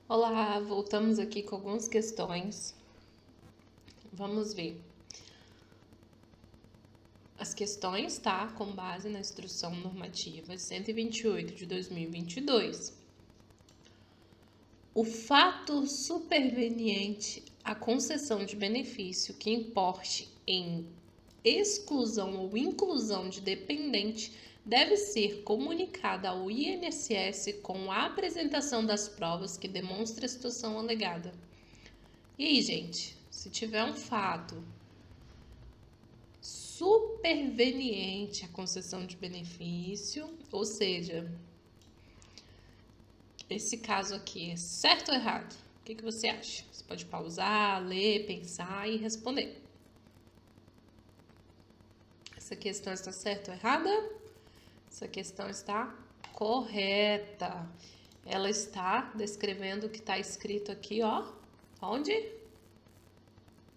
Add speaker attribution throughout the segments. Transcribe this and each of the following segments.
Speaker 1: Olá, voltamos aqui com algumas questões. Vamos ver. As questões, tá? Com base na Instrução Normativa 128 de 2022. O fato superveniente à concessão de benefício que importe em exclusão ou inclusão de dependente deve ser comunicada ao INSS com a apresentação das provas que demonstrem a situação alegada. E aí, gente, se tiver um fato superveniente à concessão de benefício, ou seja, esse caso aqui é certo ou errado? O que você acha? Você pode pausar, ler, pensar e responder. Essa questão está certa ou errada? Essa questão está correta. Ela está descrevendo o que está escrito aqui, ó. Onde?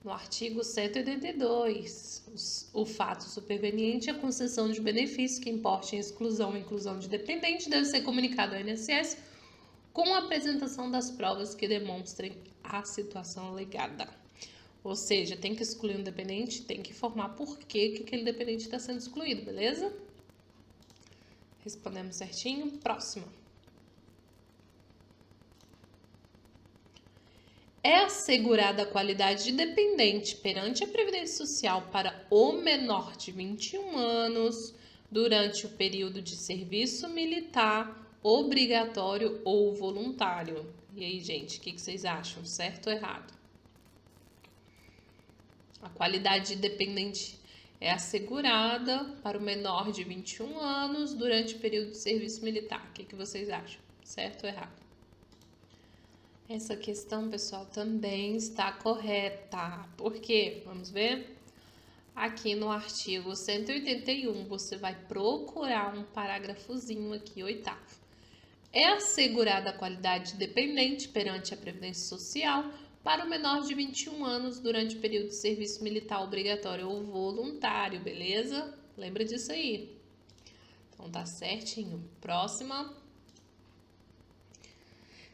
Speaker 1: No artigo 182, o fato superveniente à concessão de benefício que importe em exclusão ou inclusão de dependente deve ser comunicado ao INSS com a apresentação das provas que demonstrem a situação alegada. Ou seja, tem que excluir um dependente, tem que informar por que aquele dependente está sendo excluído, beleza? Respondemos certinho. Próxima. É assegurada a qualidade de dependente perante a Previdência Social para o menor de 21 anos durante o período de serviço militar, obrigatório ou voluntário. E aí, gente, o que vocês acham? Certo ou errado? A qualidade de dependente é assegurada para o menor de 21 anos durante o período de serviço militar. O que vocês acham? Certo ou errado? Essa questão, pessoal, também está correta. Por quê? Vamos ver? Aqui no artigo 181, você vai procurar um parágrafozinho aqui, oitavo. É assegurada a qualidade dependente perante a Previdência Social para o menor de 21 anos durante o período de serviço militar obrigatório ou voluntário, beleza? Lembra disso aí. Então tá certinho. Próxima.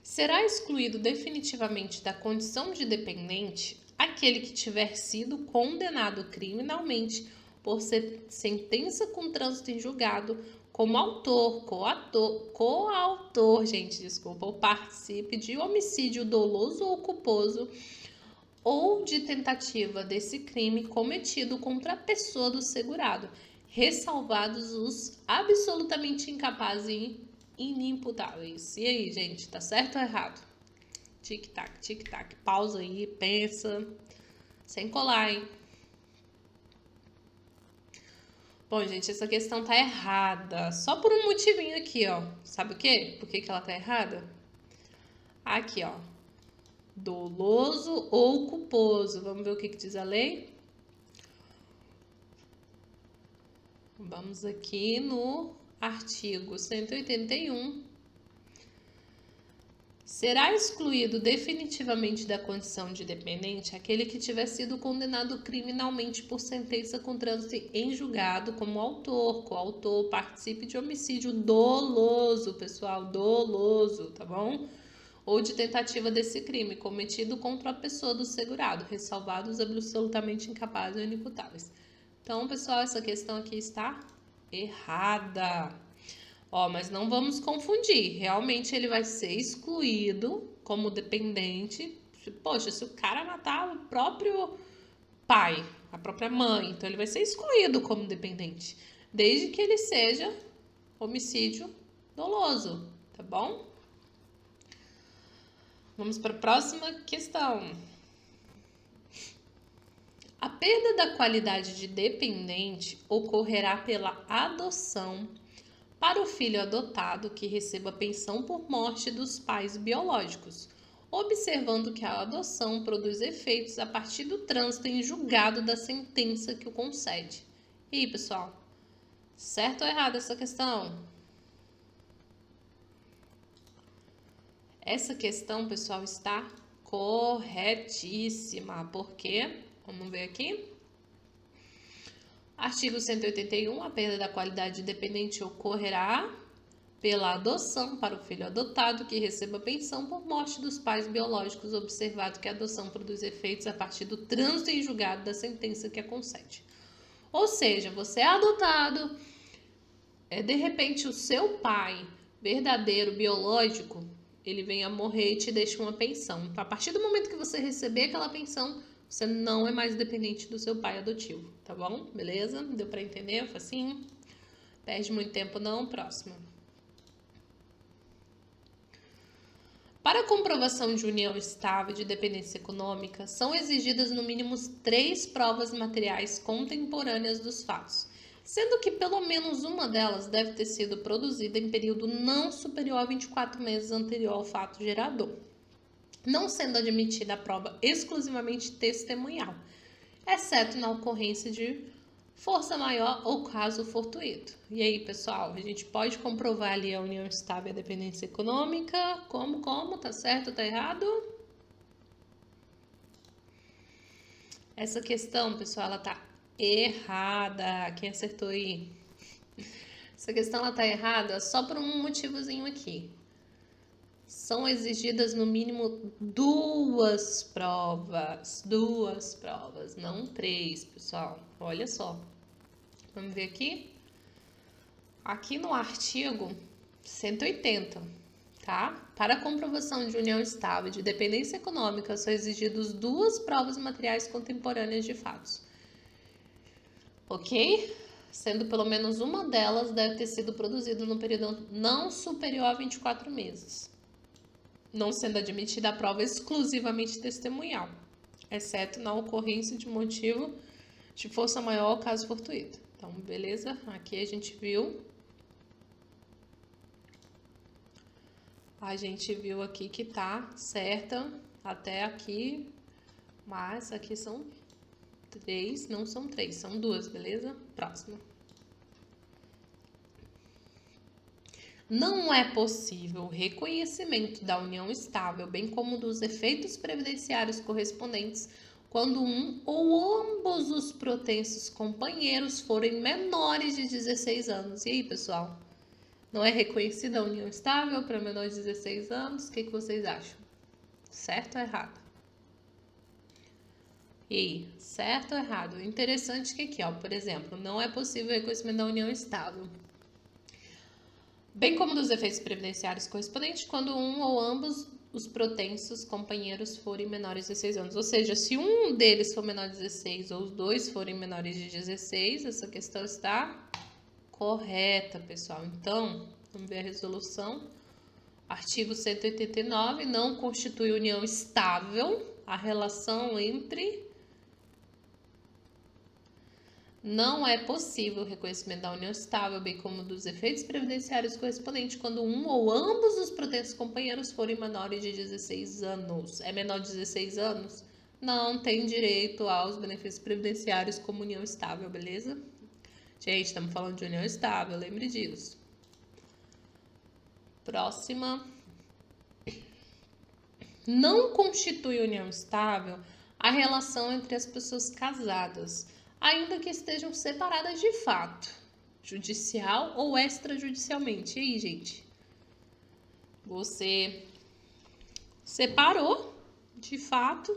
Speaker 1: Será excluído definitivamente da condição de dependente aquele que tiver sido condenado criminalmente por sentença com trânsito em julgado como autor, coautor, ou participe de homicídio doloso ou culposo ou de tentativa desse crime cometido contra a pessoa do segurado, ressalvados os absolutamente incapazes e inimputáveis. E aí, gente, tá certo ou errado? Tic-tac, tic-tac. Pausa aí, pensa. Sem colar, hein? Bom, gente, essa questão tá errada. Só por um motivinho aqui, ó. Sabe o quê? Por que ela tá errada? Aqui, ó. Doloso ou culposo. Vamos ver o que diz a lei? Vamos aqui no artigo 181. Será excluído definitivamente da condição de dependente aquele que tiver sido condenado criminalmente por sentença com trânsito em julgado como autor, coautor, participe de homicídio doloso, pessoal, doloso, tá bom? Ou de tentativa desse crime cometido contra a pessoa do segurado, ressalvados absolutamente incapazes ou inimputáveis. Então, pessoal, essa questão aqui está errada. Ó, mas não vamos confundir. Realmente ele vai ser excluído como dependente. Poxa, se o cara matar o próprio pai, a própria mãe, então ele vai ser excluído como dependente, desde que ele seja homicídio doloso, tá bom? Vamos para a próxima questão. A perda da qualidade de dependente ocorrerá pela adoção para o filho adotado que receba pensão por morte dos pais biológicos, observando que a adoção produz efeitos a partir do trânsito em julgado da sentença que o concede. E aí, pessoal? Certo ou errado essa questão? Essa questão, pessoal, está corretíssima. Por quê? Vamos ver aqui. Artigo 181, a perda da qualidade de dependente ocorrerá pela adoção para o filho adotado que receba pensão por morte dos pais biológicos, observado que a adoção produz efeitos a partir do trânsito em julgado da sentença que a concede. Ou seja, você é adotado, de repente o seu pai verdadeiro, biológico, ele vem a morrer e te deixa uma pensão. Então, a partir do momento que você receber aquela pensão, você não é mais dependente do seu pai adotivo, tá bom? Beleza? Deu pra entender? Facinho? Perde muito tempo não? Próximo. Para a comprovação de união estável e de dependência econômica, são exigidas no mínimo 3 provas materiais contemporâneas dos fatos, sendo que pelo menos uma delas deve ter sido produzida em período não superior a 24 meses anterior ao fato gerador, não sendo admitida a prova exclusivamente testemunhal, exceto na ocorrência de força maior ou caso fortuito. E aí, pessoal, a gente pode comprovar ali a união estável e a dependência econômica? Como? Tá certo, tá errado? Essa questão, pessoal, ela tá errada. Quem acertou aí? Essa questão, ela tá errada só por um motivozinho aqui. São exigidas no mínimo 2 provas. 2 provas, não 3, pessoal. Olha só. Vamos ver aqui. Aqui no artigo 180, tá? Para a comprovação de união estável e de dependência econômica, são exigidas 2 provas materiais contemporâneas de fatos. Ok? Sendo pelo menos uma delas deve ter sido produzida no período não superior a 24 meses. Não sendo admitida a prova exclusivamente testemunhal, exceto na ocorrência de motivo de força maior ou caso fortuito. Então, beleza? Aqui a gente viu. A gente viu aqui que tá certa até aqui, mas aqui são 3, não são 3, são 2, beleza? Próximo. Não é possível o reconhecimento da união estável, bem como dos efeitos previdenciários correspondentes, quando um ou ambos os protensos companheiros forem menores de 16 anos. E aí, pessoal? Não é reconhecida a união estável para menores de 16 anos? O que vocês acham? Certo ou errado? E aí, certo ou errado? Interessante que aqui, ó, por exemplo, não é possível o reconhecimento da união estável, bem como dos efeitos previdenciários correspondentes, quando um ou ambos os protensos companheiros forem menores de 16 anos. Ou seja, se um deles for menor de 16 ou os dois forem menores de 16, essa questão está correta, pessoal. Então, vamos ver a resolução. Artigo 189, não constitui união estável a relação entre... Não é possível o reconhecimento da união estável, bem como dos efeitos previdenciários correspondentes, quando um ou ambos os protensos companheiros forem menores de 16 anos. É menor de 16 anos? Não tem direito aos benefícios previdenciários como união estável, beleza? Gente, estamos falando de união estável, lembre disso. Próxima. Não constitui união estável a relação entre as pessoas casadas, ainda que estejam separadas de fato, judicial ou extrajudicialmente. E aí, gente? Você separou de fato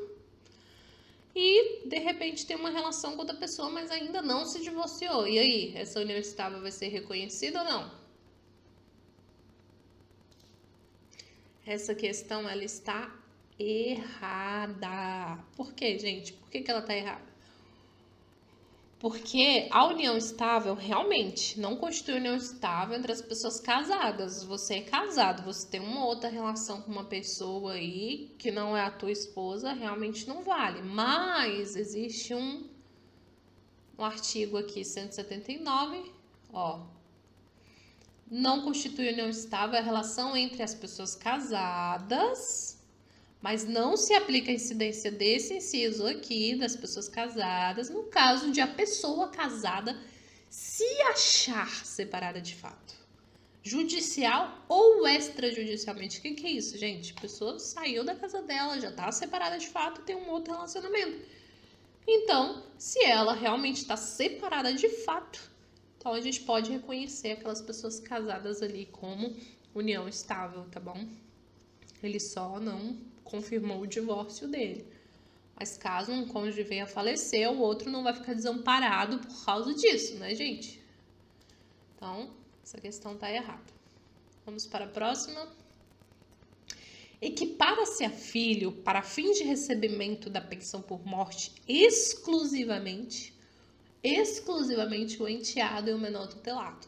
Speaker 1: e, de repente, tem uma relação com outra pessoa, mas ainda não se divorciou. E aí, essa união estável vai ser reconhecida ou não? Essa questão, ela está errada. Por quê, gente? Por que ela está errada? Porque a união estável realmente não constitui união estável entre as pessoas casadas. Você é casado, você tem uma outra relação com uma pessoa aí que não é a tua esposa, realmente não vale. Mas existe um artigo aqui, 179, ó. Não constitui união estável a relação entre as pessoas casadas, mas não se aplica a incidência desse inciso aqui, das pessoas casadas, no caso de a pessoa casada se achar separada de fato, judicial ou extrajudicialmente. O que é isso, gente? A pessoa saiu da casa dela, já está separada de fato e tem um outro relacionamento. Então, se ela realmente está separada de fato, Então, a gente pode reconhecer aquelas pessoas casadas ali como união estável, tá bom? Ele só não confirmou o divórcio dele. Mas caso um cônjuge venha a falecer, o outro não vai ficar desamparado por causa disso, né, gente? Então, essa questão tá errada. Vamos para a próxima. Equipara-se a filho para fins de recebimento da pensão por morte exclusivamente o enteado e o menor tutelado,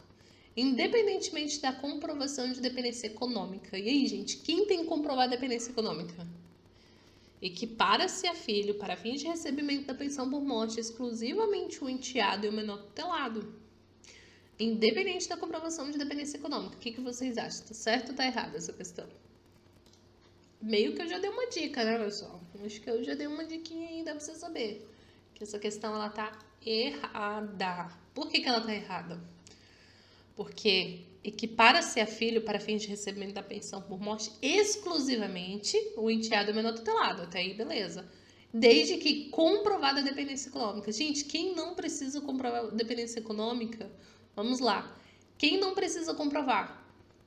Speaker 1: independentemente da comprovação de dependência econômica. E aí, gente, quem tem que comprovar a dependência econômica? Equipara-se a filho para fins de recebimento da pensão por morte exclusivamente o enteado e o menor tutelado, independente da comprovação de dependência econômica. O que vocês acham? Tá certo ou tá errado essa questão? Meio que eu já dei uma dica, né, pessoal? Acho que eu já dei uma diquinha aí, dá pra você saber. Que essa questão, ela tá errada. Por que ela tá errada? Porque equipara-se a filho para fins de recebimento da pensão por morte exclusivamente o enteado e o menor tutelado. Até aí, beleza. Desde que comprovada a dependência econômica. Gente, quem não precisa comprovar a dependência econômica? Vamos lá. Quem não precisa comprovar?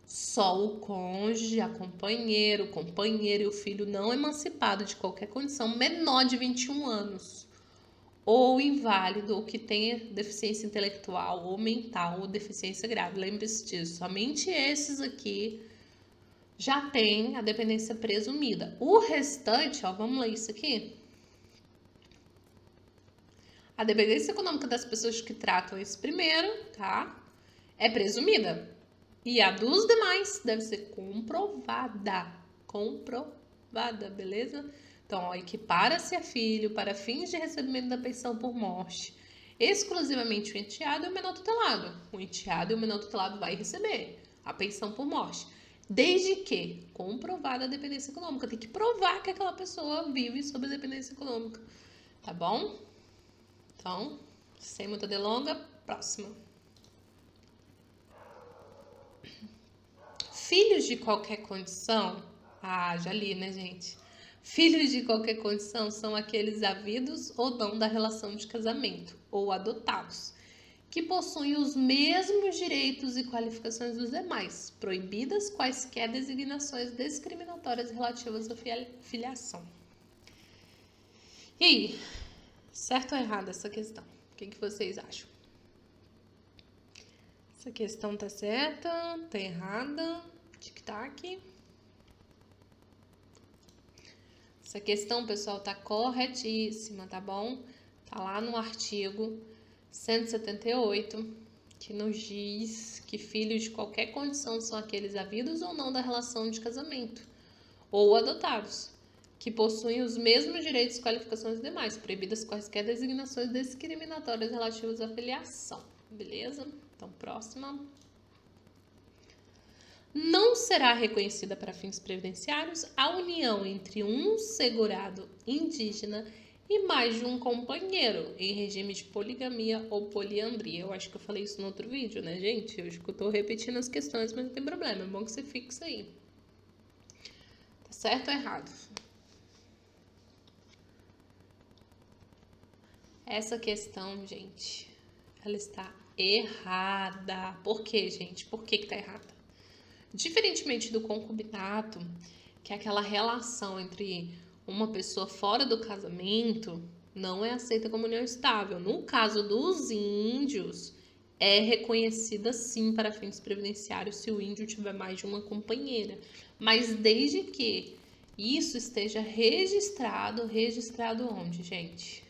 Speaker 1: Só o cônjuge, o companheiro e o filho não emancipado de qualquer condição menor de 21 anos, ou inválido, ou que tenha deficiência intelectual ou mental, ou deficiência grave. Lembre-se disso. Somente esses aqui já têm a dependência presumida. O restante, ó, vamos ler isso aqui. A dependência econômica das pessoas que tratam esse primeiro, tá? É presumida. E a dos demais deve ser comprovada. Comprovada, beleza? Então, ó, equipara-se a filho para fins de recebimento da pensão por morte exclusivamente o enteado e o menor tutelado. O enteado e o menor tutelado vai receber a pensão por morte, desde que comprovada a dependência econômica. Tem que provar que aquela pessoa vive sob a dependência econômica, tá bom? Então, sem muita delonga, próxima. Filhos de qualquer condição, já li, né, gente? Filhos de qualquer condição são aqueles havidos ou não da relação de casamento, ou adotados, que possuem os mesmos direitos e qualificações dos demais, proibidas quaisquer designações discriminatórias relativas à filiação. E aí, certo ou errado essa questão? O que vocês acham? Essa questão tá certa? Tá errada? Tic-tac. Essa questão, pessoal, tá corretíssima, tá bom? Tá lá no artigo 178, que nos diz que filhos de qualquer condição são aqueles havidos ou não da relação de casamento, ou adotados, que possuem os mesmos direitos e qualificações demais, proibidas quaisquer designações discriminatórias relativas à filiação. Beleza? Então, próxima. Não será reconhecida para fins previdenciários a união entre um segurado indígena e mais de um companheiro em regime de poligamia ou poliandria. Eu acho que eu falei isso no outro vídeo, né, gente? Eu acho que eu tô repetindo as questões, mas não tem problema. É bom que você fixe aí. Tá certo ou errado? Essa questão, gente, ela está errada. Por quê, gente? Por que tá errada? Diferentemente do concubinato, que é aquela relação entre uma pessoa fora do casamento, não é aceita como união estável. No caso dos índios, é reconhecida sim para fins previdenciários se o índio tiver mais de uma companheira. Mas desde que isso esteja registrado onde, gente?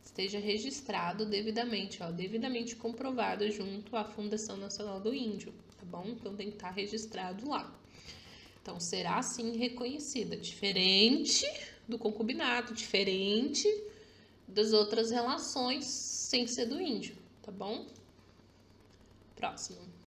Speaker 1: Esteja registrado devidamente, devidamente comprovado junto à Fundação Nacional do Índio, tá bom? Então tem que estar registrado lá. Então será sim reconhecida, diferente do concubinato, diferente das outras relações sem ser do índio, tá bom? Próximo.